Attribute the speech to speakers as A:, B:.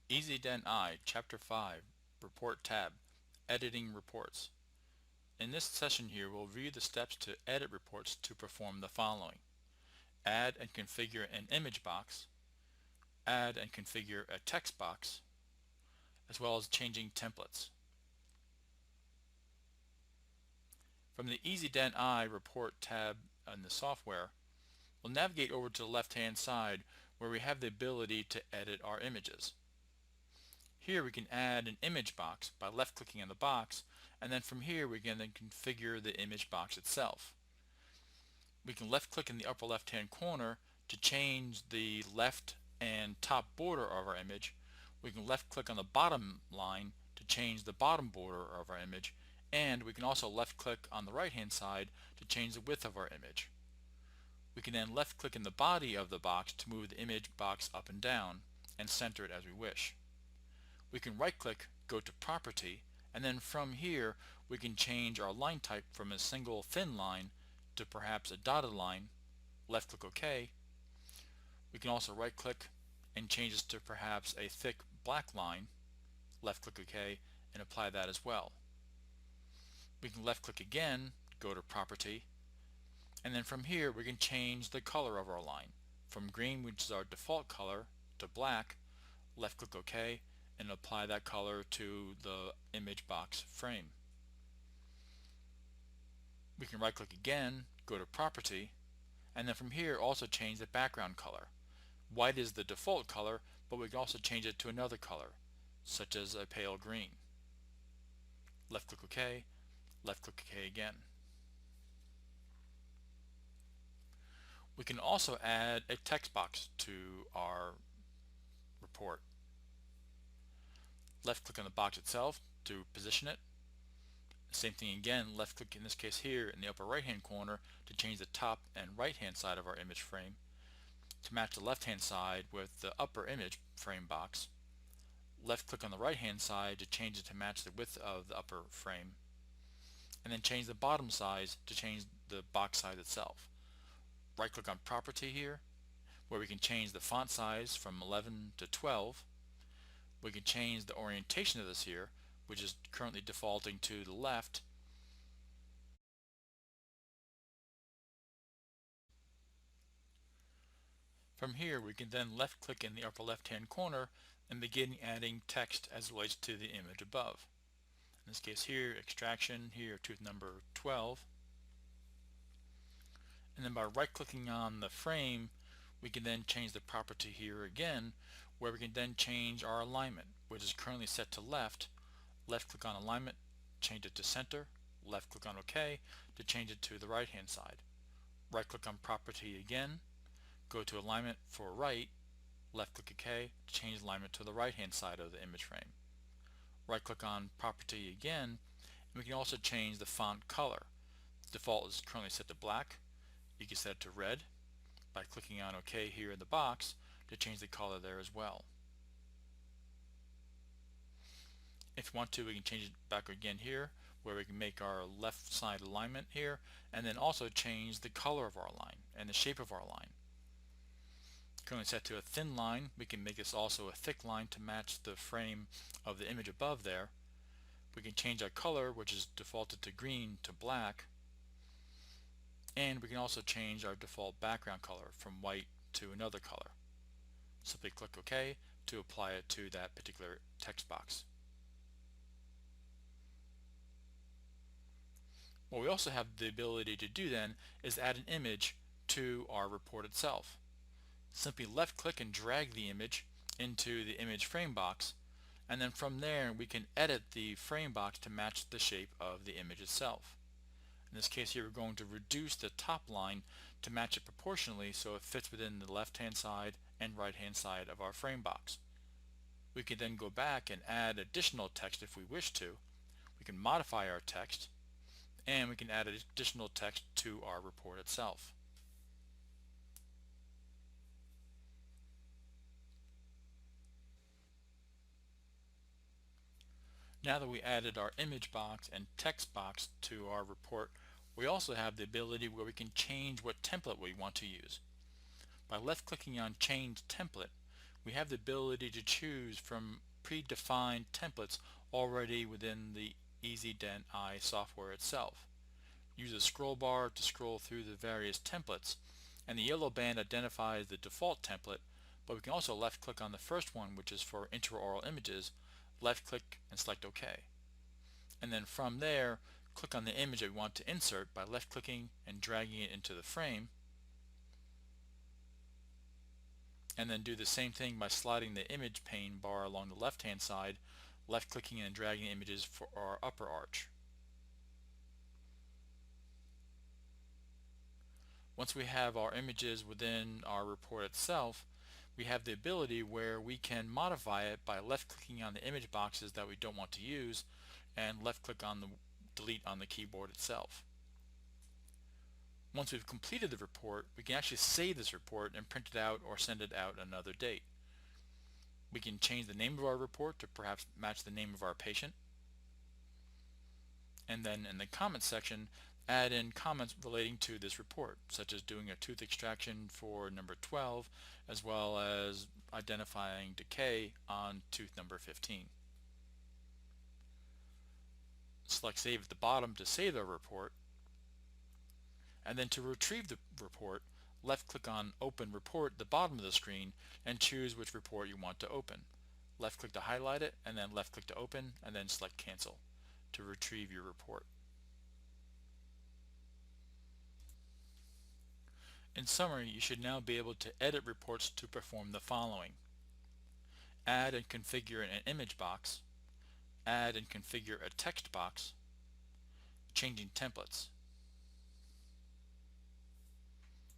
A: EZDent I, Chapter 5, Report tab, Editing Reports. In this session here, we'll review the steps to edit reports to perform the following. Add and configure an image box, add and configure a text box, as well as changing templates. From the EZDent I Report tab in the software, we'll navigate over to the left-hand side where we have the ability to edit our images. Here we can add an image box by left-clicking on the box, and then from here we can then configure the image box itself. We can left-click in the upper left-hand corner to change the left and top border of our image. We can left-click on the bottom line to change the bottom border of our image, and we can also left-click on the right-hand side to change the width of our image. We can then left-click in the body of the box to move the image box up and down and center it as we wish. We can right-click, go to Property, and then from here we can change our line type from a single thin line to perhaps a dotted line. Left-click OK. We can also right-click and change this to perhaps a thick black line. Left-click OK and apply that as well. We can left-click again, go to Property, and then from here we can change the color of our line from green, which is our default color, to black. Left-click OK and apply that color to the image box frame. We can right-click again, go to Property, and then from here also change the background color. White is the default color, but we can also change it to another color, such as a pale green. Left-click OK, left-click OK again. We can also add a text box to our report. Left-click on the box itself to position it. Same thing again, left-click in this case here in the upper right-hand corner to change the top and right-hand side of our image frame to match the left-hand side with the upper image frame box. Left-click on the right-hand side to change it to match the width of the upper frame, and then change the bottom size to change the box size itself. Right-click on Property here, where we can change the font size from 11 to 12. We can change the orientation of this here, which is currently defaulting to the left. From here we can then left-click in the upper left-hand corner and begin adding text as relates to the image above. In this case here, extraction, here tooth number 12. And then by right-clicking on the frame, we can then change the property here again, where we can then change our alignment, which is currently set to left. Left-click on alignment, change it to center. Left-click on OK to change it to the right-hand side. Right-click on property again, go to alignment for right. Left-click OK to change alignment to the right-hand side of the image frame. Right-click on property again, and we can also change the font color. The default is currently set to black. You can set it to red by clicking on OK here in the box to change the color there as well. If you want to, we can change it back again here, where we can make our left side alignment here, and then also change the color of our line and the shape of our line. Currently set to a thin line, we can make this also a thick line to match the frame of the image above there. We can change our color, which is defaulted to green, to black. And we can also change our default background color from white to another color. Simply click OK to apply it to that particular text box. What we also have the ability to do then is add an image to our report itself. Simply left-click and drag the image into the image frame box, and then from there we can edit the frame box to match the shape of the image itself. In this case here, we're going to reduce the top line to match it proportionally so it fits within the left-hand side and right-hand side of our frame box. We can then go back and add additional text if we wish to. We can modify our text, and we can add additional text to our report itself. Now that we added our image box and text box to our report, we also have the ability where we can change what template we want to use. By left-clicking on Change Template, we have the ability to choose from predefined templates already within the EZDent I software itself. Use a scroll bar to scroll through the various templates, and the yellow band identifies the default template, but we can also left click on the first one, which is for intraoral images, left click and select OK. And then from there, click on the image that we want to insert by left clicking and dragging it into the frame, and then do the same thing by sliding the image pane bar along the left hand side, left clicking and dragging images for our upper arch. Once we have our images within our report itself, we have the ability where we can modify it by left clicking on the image boxes that we don't want to use and left click on the delete on the keyboard itself. Once we've completed the report, we can actually save this report and print it out or send it out another date. We can change the name of our report to perhaps match the name of our patient. And then in the comments section, add in comments relating to this report, such as doing a tooth extraction for number 12, as well as identifying decay on tooth number 15. Select Save at the bottom to save the report. And then to retrieve the report, left click on Open Report at the bottom of the screen and choose which report you want to open. Left click to highlight it, and then left click to open, and then select Cancel to retrieve your report. In summary, you should now be able to edit reports to perform the following: add and configure an image box, add and configure a text box, changing templates.